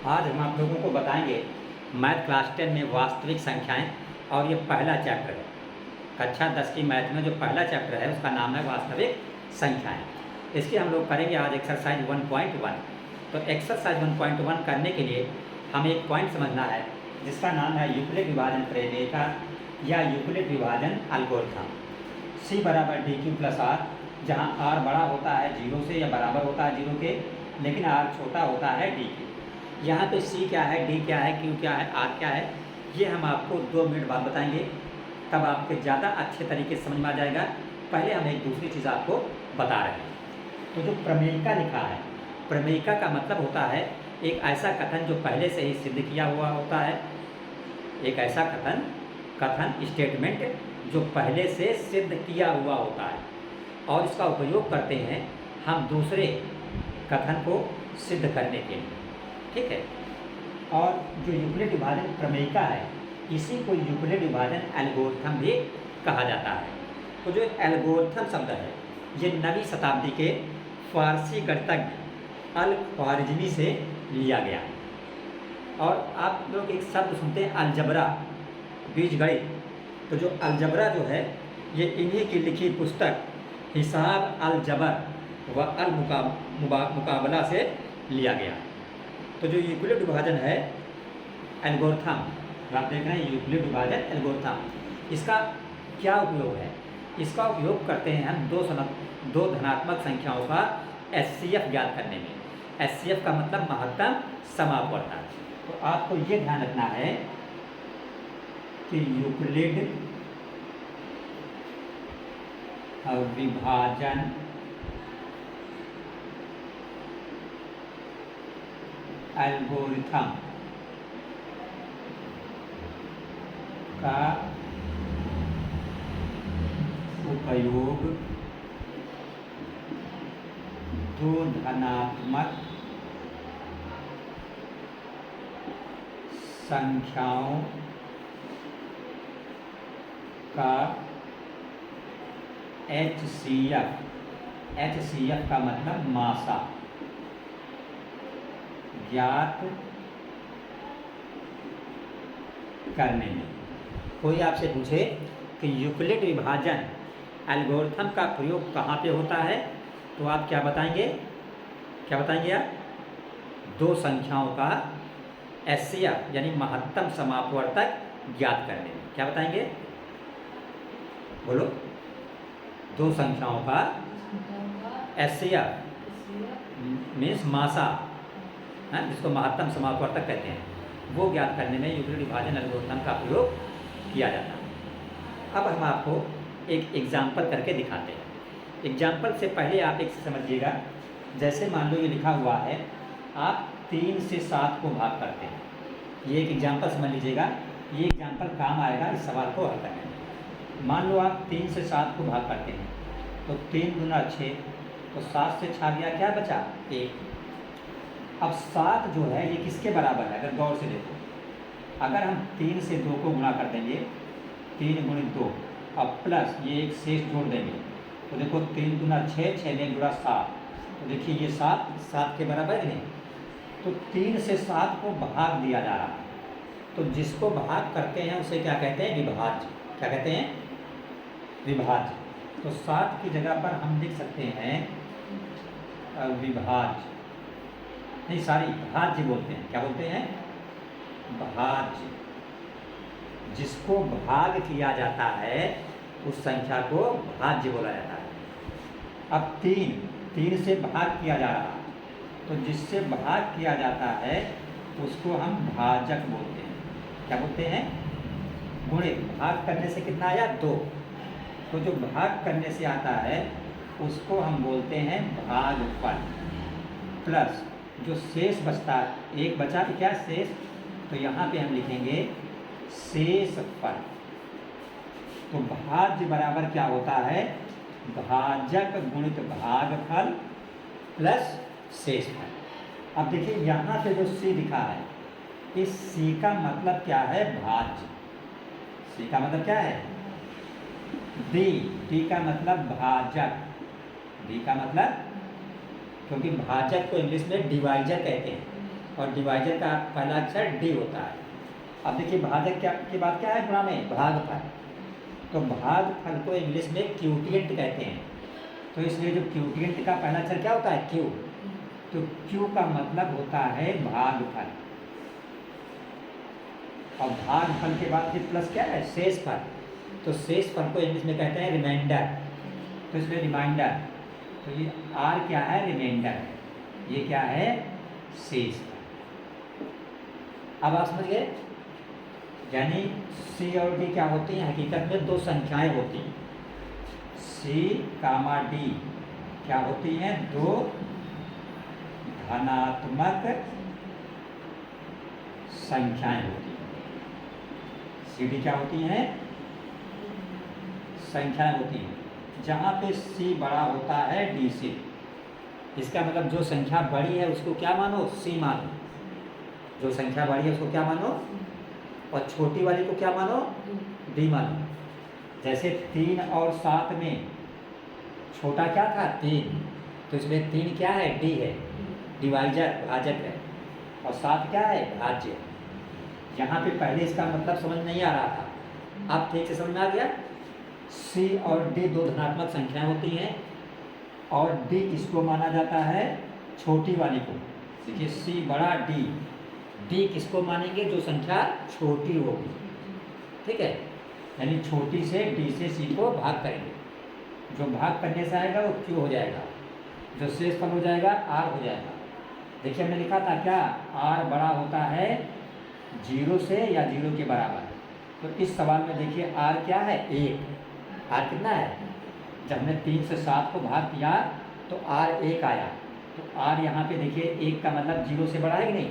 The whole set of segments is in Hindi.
आज हम आप लोगों को बताएंगे मैथ क्लास 10 में वास्तविक संख्याएं और ये पहला चैप्टर है। कक्षा 10 की मैथ में जो पहला चैप्टर है उसका नाम है वास्तविक संख्याएं। इसकी हम लोग करेंगे आज एक्सरसाइज 1.1। तो एक्सरसाइज 1.1 करने के लिए हमें एक पॉइंट समझना है जिसका नाम है यूक्लिड विभाजन प्रमेय या यूक्लिड विभाजन एल्गोरिथम। C बराबर डी क्यू प्लस आर, जहाँ R बड़ा होता है 0 से या बराबर होता है 0 के, लेकिन R छोटा होता है डी क्यू। यहाँ पे C क्या है, D क्या है, Q क्या है, R क्या है, ये हम आपको 2 मिनट बाद बताएंगे, तब आपके ज़्यादा अच्छे तरीके से समझ में आ जाएगा। पहले हम एक दूसरी चीज़ आपको बता रहे हैं। तो जो प्रमेयिका लिखा है, प्रमेयिका का मतलब होता है एक ऐसा कथन जो पहले से ही सिद्ध किया हुआ होता है। एक ऐसा कथन स्टेटमेंट जो पहले से सिद्ध किया हुआ होता है और इसका उपयोग करते हैं हम दूसरे कथन को सिद्ध करने के लिए। ठीक है। और जो यूक्लिड विभाजन प्रमेयिका है, इसी को यूक्लिड विभाजन एल्गोरिथम भी कहा जाता है। तो जो एल्गोरिथम शब्द है ये 9वीं शताब्दी के फारसी गणितज्ञ अल ख्वारिज़मी से लिया गया है। और आप लोग एक शब्द सुनते हैं अलजबरा, बीजगणित। तो जो अलजबरा जो है ये इन्हीं की लिखी पुस्तक हिसाब अलजबर व अल मुकाबला से लिया गया है। तो जो यूक्लिड विभाजन है एल्गोरिथम, आप देख रहे हैं यूक्लिड विभाजन एल्गोरिथम, इसका क्या उपयोग है? इसका उपयोग करते हैं हम दो धनात्मक संख्याओं का HCF ज्ञात करने में। HCF का मतलब महत्तम समापवर्तक। तो आपको ये ध्यान रखना है कि यूक्लिड विभाजन एल्गोरिथम का उपयोग दो धनात्मक संख्याओं का HCF का मतलब मासा ज्ञात करने में। कोई आपसे पूछे कि यूक्लिड विभाजन एल्गोरिथम का प्रयोग कहाँ पे होता है, तो आप क्या बताएंगे? आप? दो संख्याओं का HCF यानी महत्तम समापवर्तक ज्ञात करने में। क्या बताएंगे? बोलो। दो संख्याओं का HCF मीन्स मासा, जिसको महत्तम समापवर्तक कहते हैं, वो ज्ञात करने में यूक्लिड विभाजन एल्गोरिथम का प्रयोग किया जाता है। अब हम आपको एक एग्जाम्पल करके दिखाते हैं। एग्जाम्पल से पहले आप एक समझिएगा, जैसे मान लो ये लिखा हुआ है आप 3 से 7 को भाग करते हैं। ये एक एग्जाम्पल समझ लीजिएगा, ये एग्जाम्पल काम आएगा इस सवाल को हल करने में। मान लो आप 3 से 7 को भाग करते हैं, तो 3 दूना 6, तो 7 से 6 गया, क्या बचा? 1। अब 7 जो है ये किसके बराबर है? अगर गौर से देखो, अगर हम 3 से 2 को गुणा कर देंगे, 3 गुणित 2, अब प्लस ये एक शेष जोड़ देंगे, तो देखो 3 दूना 6, 6 में गुणा 7, तो देखिए ये 7 के बराबर है नहीं। तो 3 से 7 को भाग दिया जा रहा है, तो जिसको भाग करते हैं उसे क्या कहते हैं? विभाज्य। क्या कहते हैं? विभाज्य। तो 7 की जगह पर हम लिख सकते हैं विभाज्य, नहीं सॉरी, भाज्य बोलते हैं। क्या बोलते हैं? भाज्य। जिसको भाग किया जाता है उस संख्या को भाज्य बोला जाता है। अब 3 से भाग किया जा रहा है, तो जिससे भाग किया जाता है उसको हम भाजक बोलते हैं। क्या बोलते हैं? गुणित भाग करने से कितना आया? 2। तो जो भाग करने से आता है उसको हम बोलते हैं भागफल। प्लस जो शेष बचता है, एक बचा तो क्या शेष, तो यहाँ पे हम लिखेंगे शेषफल। तो भाज्य बराबर क्या होता है? भाजक गुणित भागफल प्लस शेषफल। अब देखिए यहाँ पे जो C लिखा है, इस C का मतलब क्या है? भाज्य। C का मतलब क्या है? D का मतलब भाजक, D का मतलब, क्योंकि भाजक को इंग्लिश में डिवाइजर कहते हैं, और डिवाइजर का पहला अक्षर डी होता है। अब देखिए भाजक क्या की बात क्या है गुणा में, भागफल। तो भागफल को इंग्लिश में क्यूटिएंट कहते हैं। तो इसलिए जो क्यूटिएंट का पहला अक्षर क्या होता है, क्यू। तो क्यू का मतलब होता है भागफल, और भागफल के बाद फिर प्लस क्या है, शेषफल। तो शेषफल को इंग्लिश में कहते हैं रिमाइंडर। तो इसलिए रिमाइंडर, तो ये आर क्या है, रिमाइंडर है, ये क्या है, शेषफल। अब आप समझ गए, यानी सी और डी क्या होती हैं, हकीकत में दो संख्याएं होती हैं। सी कामा डी क्या होती हैं, दो धनात्मक संख्याएं होती हैं। सी डी क्या होती हैं, संख्याएं होती हैं। जहाँ पे सी बड़ा होता है डी से, इसका मतलब जो संख्या बड़ी है उसको क्या मानो, सी मानो। जो संख्या बड़ी है उसको क्या मानो, और छोटी वाली को क्या मानो, डी मानो। जैसे 3 और 7 में छोटा क्या था, 3, तो इसमें 3 क्या है, डी है, डिवाइजर भाजक है, और 7 क्या है, भाज्य। यहाँ पे पहले इसका मतलब समझ नहीं आ रहा था, अब ठीक से समझ में आ गया। सी और डी दो धनात्मक संख्याएं होती हैं, और डी किसको माना जाता है, छोटी वाली को। देखिए सी बड़ा डी, डी किसको मानेंगे, जो संख्या छोटी होगी, ठीक है। यानी छोटी से डी से सी को भाग करेंगे, जो भाग करने से आएगा वो क्यू हो जाएगा, जो शेषफल हो जाएगा आर हो जाएगा। देखिए हमने लिखा था क्या, आर बड़ा होता है 0 से या 0 के बराबर। तो इस सवाल में देखिए आर क्या है, 1। आर कितना है, जब हमने 3 से 7 को भाग किया तो आर 1 आया। तो आर यहाँ पे देखिए 1 का मतलब 0 से बड़ा है कि नहीं।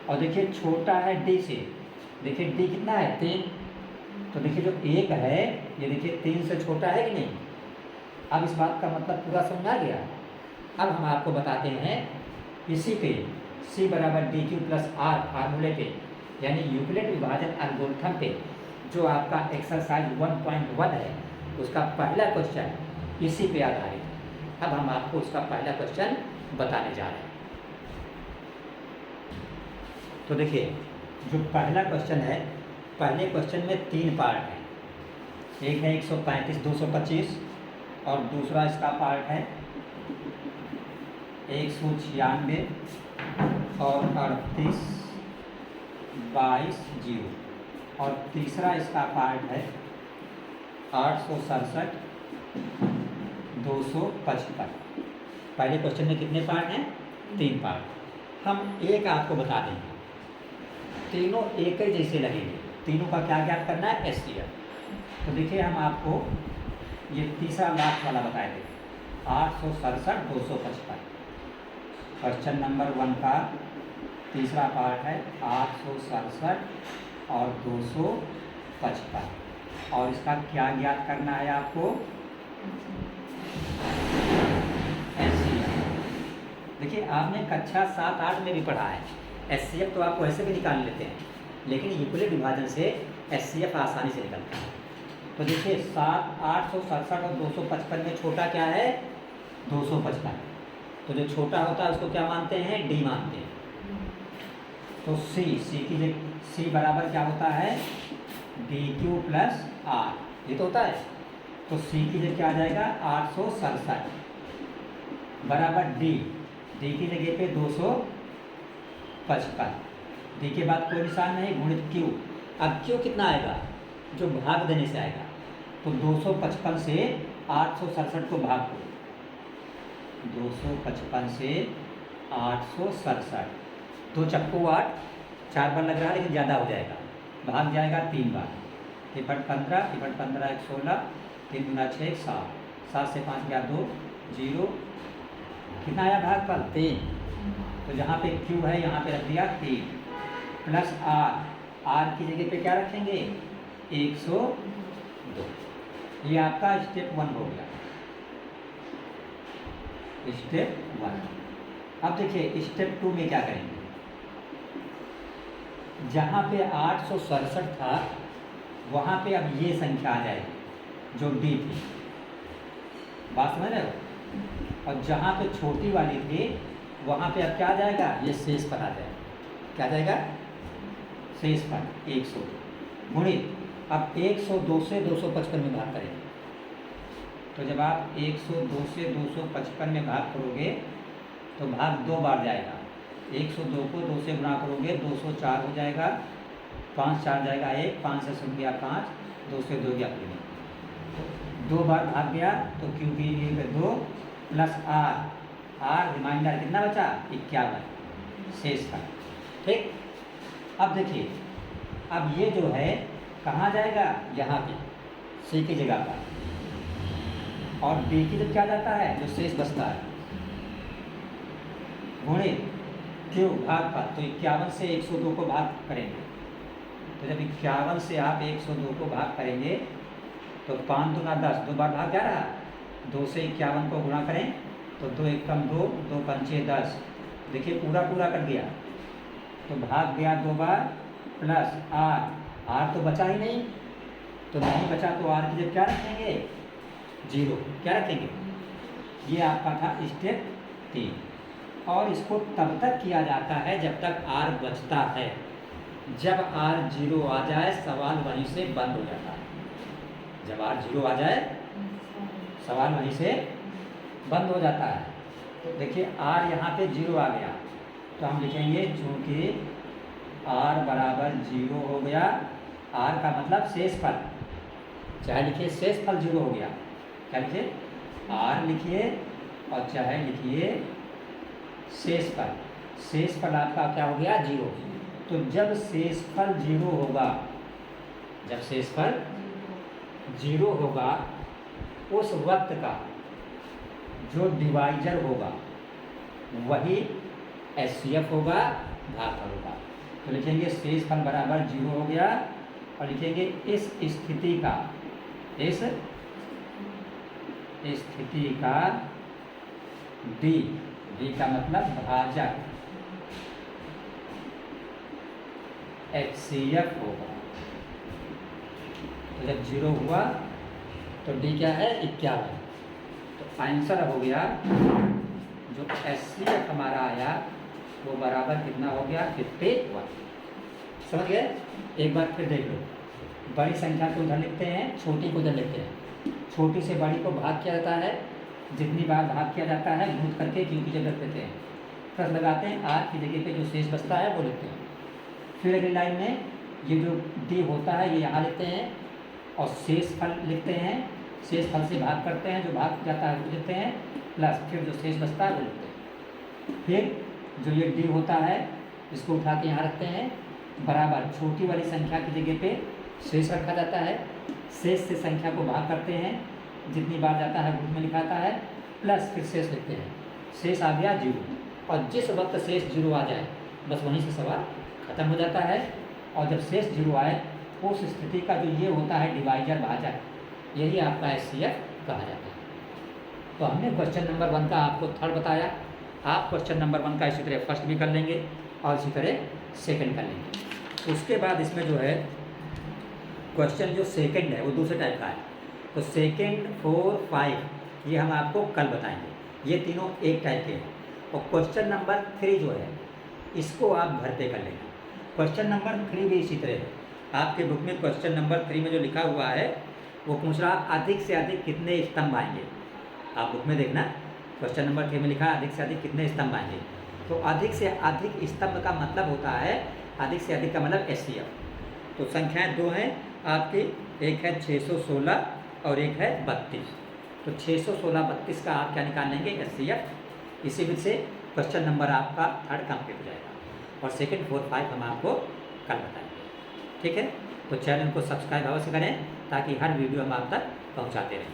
और देखिए छोटा है डी से, देखिए डी कितना है, 3। तो देखिए जो 1 है ये देखिए 3 से छोटा है कि नहीं। अब इस बात का मतलब पूरा समझ आ गया। अब हम आपको बताते हैं इसी पे सी बराबर डी क्यू प्लस आर फार्मूले पे, यानी यूक्लिड विभाजन एल्गोरिथम पे, जो आपका एक्सरसाइज 1.1 है, उसका पहला क्वेश्चन इसी पे आधारित है। अब हम आपको उसका पहला क्वेश्चन बताने जा रहे हैं। तो देखिए जो पहला क्वेश्चन है, पहले क्वेश्चन में 3 पार्ट हैं। एक है 135 225, और दूसरा इसका पार्ट है 196 और 38 22 0, और तीसरा इसका पार्ट है 867 255। पहले क्वेश्चन में कितने पार्ट हैं, 3 पार्ट। हम एक आपको बता देंगे, तीनों एक ही जैसे लगेंगे, तीनों का क्या ज्ञात करना है, एचसीएफ। तो देखिए हम आपको ये तीसरा लास्ट वाला बताए थे, 867 255। क्वेश्चन नंबर 1 का तीसरा पार्ट है 867 और 255, और इसका क्या ज्ञात करना है आपको, एचसीएफ। देखिए आपने कक्षा 7-8 में भी पढ़ा है, एचसीएफ तो आपको ऐसे भी निकाल लेते हैं, लेकिन यूक्लिड विभाजन से एचसीएफ आसानी से निकलता है। तो देखिए 867 और 255 में छोटा क्या है, 255। तो जो छोटा होता है उसको क्या मानते हैं, डी मानते हैं। तो सी की सी बराबर क्या होता है, डी क्यू प्लस आर, ये तो होता है। तो सी की जगह क्या आ जाएगा, 867 बराबर डी की जगह पे 255, डी के बाद कोई निशान नहीं, गुणित क्यू। अब क्यू कितना आएगा, जो भाग देने से आएगा। तो 255 से 867 को भाग दो, 255 से 867, 2 चक्को 8, 4 बार लग रहा है लेकिन ज़्यादा हो जाएगा, भाग जाएगा 3 बार। 15 1 16, 3 दूना 6 7, 7 से 5 गया 2 0, कितना आया भागफल, 3। तो जहाँ पे क्यू है यहाँ पे रख दिया 3 प्लस आर की जगह पे क्या रखेंगे, 102। ये आपका स्टेप 1 हो गया, स्टेप 1। अब देखिए स्टेप 2 में क्या करेंगे, जहाँ पे 867 था वहाँ पे अब ये संख्या आ जाएगी जो डी थी, बात समझ रहे हो। और जहाँ पे छोटी वाली थी वहाँ पे अब क्या आ जाएगा, ये शेष पद आ जाएगा। क्या आ जाएगा, शेष पद 100 गुणित अब 102 से 255 में भाग करेंगे। तो जब आप 102 से 255 में भाग करोगे तो भाग 2 बार जाएगा। 102 को 2 से गुणा करोगे 204 हो जाएगा, 5 4 जाएगा 1, 5 से सुन गया 5, 2 से 2 गया 3, तो 2 बार भाग गया। तो क्यू की 2 प्लस आर रिमाइंडर कितना बचा, 51 शेष का। ठीक, अब देखिए, अब ये जो है कहाँ जाएगा, यहाँ पे सी की जगह पर, और बी की जब क्या जाता है, जो शेष बचता है गुणित क्यू भाग का। तो 51 से 102 को भाग करेंगे। तो जब 51 से आप 102 को भाग करेंगे तो 5 दूना 10, 2 बार भाग जा रहा, 2 से 51 को गुणा करें तो 2 1 कम 2, 2 पंचे 10। देखिए पूरा पूरा कर दिया तो भाग गया 2 बार, प्लस आर तो बचा ही नहीं, तो नहीं बचा तो आर की जब क्या रखेंगे, 0। क्या रखेंगे, ये आपका था स्टेप 3। और इसको तब तक किया जाता है जब तक आर बचता है। जब आर 0 आ जाए सवाल वहीं से बंद हो जाता है। जब आर 0 आ जाए सवाल वहीं से बंद हो जाता है। तो देखिए आर यहाँ पे 0 आ गया तो हम लिखेंगे चूँकि आर बराबर 0 हो गया, आर का मतलब शेष फल, चाहे लिखिए शेष फल 0 हो गया, क्या लिखिए, आर लिखिए और चाहे लिखिए शेष फल। शेष फल आपका क्या हो गया, 0। तो जब शेष फल 0 होगा, जब शेष फल 0 होगा, उस वक्त का जो डिवाइजर होगा वही HCF होगा, भागफल होगा। तो लिखेंगे शेष फल बराबर 0 हो गया और लिखेंगे इस स्थिति का, इस स्थिति का डी का मतलब भाजक HCF होगा। तो जब 0 हुआ तो डी क्या है, 51। तो आंसर हो गया जो HCF हमारा आया वो बराबर कितना हो गया, 51। समझ गए। एक बार फिर देख लो, बड़ी संख्या को उधर लिखते हैं, छोटी को उधर लिखते हैं। छोटी से बड़ी को भाग किया जाता है, जितनी बार भाग किया जाता है गुणा करके क्यू की जगह रख देते हैं, प्लस लगाते हैं, आर की जगह पे जो शेष बचता है वो लिखते हैं। फिर अगली लाइन में ये जो डी होता है ये यहाँ लिखते हैं और शेष फल लिखते हैं, शेष फल से भाग करते हैं, जो भाग जाता है वो लिखते हैं, प्लस फिर जो शेष बचता है वो लिखते हैं। फिर जो ये डी होता है इसको उठा के यहाँ रखते हैं, बराबर छोटी वाली संख्या की जगह पे शेष रखा जाता है, शेष से संख्या को भाग करते हैं, जितनी बार जाता है ग्रुप में लिखाता है, प्लस फिर शेष लिखते हैं। शेष आ गया 0 और जिस वक्त शेष 0 आ जाए बस वहीं से सवाल खत्म हो जाता है। और जब शेष 0 आए उस स्थिति का जो ये होता है डिवाइजर भाजक, यही आपका HCF कहा जाता है। तो हमने क्वेश्चन नंबर 1 का आपको थर्ड बताया, आप क्वेश्चन नंबर 1 का इसी तरह फर्स्ट भी कर लेंगे और इसी तरह सेकंड कर लेंगे। उसके बाद इसमें जो है क्वेश्चन जो सेकंड है वो दूसरे टाइप का है। तो सेकंड 4 5 ये हम आपको कल बताएंगे, ये तीनों एक टाइप के हैं। और क्वेश्चन नंबर 3 जो है इसको आप घर पे कर लेंगे। क्वेश्चन नंबर 3 भी इसी तरह है। आपके बुक में क्वेश्चन नंबर 3 में जो लिखा हुआ है वो पूछ रहा अधिक से अधिक कितने स्तंभ आएंगे। आप बुक में देखना, क्वेश्चन नंबर 3 में लिखा है अधिक से अधिक कितने स्तंभ आएंगे। तो अधिक से अधिक स्तंभ का मतलब होता है, अधिक से अधिक का मतलब HCF। तो संख्याएं 2 हैं आपकी, एक है 616 और एक है 32। तो 616 32 का आप क्या निकाल लेंगे, HCF। इसी विधि से क्वेश्चन नंबर आपका थर्ड कंप्लीट हो जाएगा और सेकंड 4 5 हम आपको कल बताएंगे। ठीक है, तो चैनल को सब्सक्राइब अवश्य करें ताकि हर वीडियो हम आप तक पहुंचाते रहें।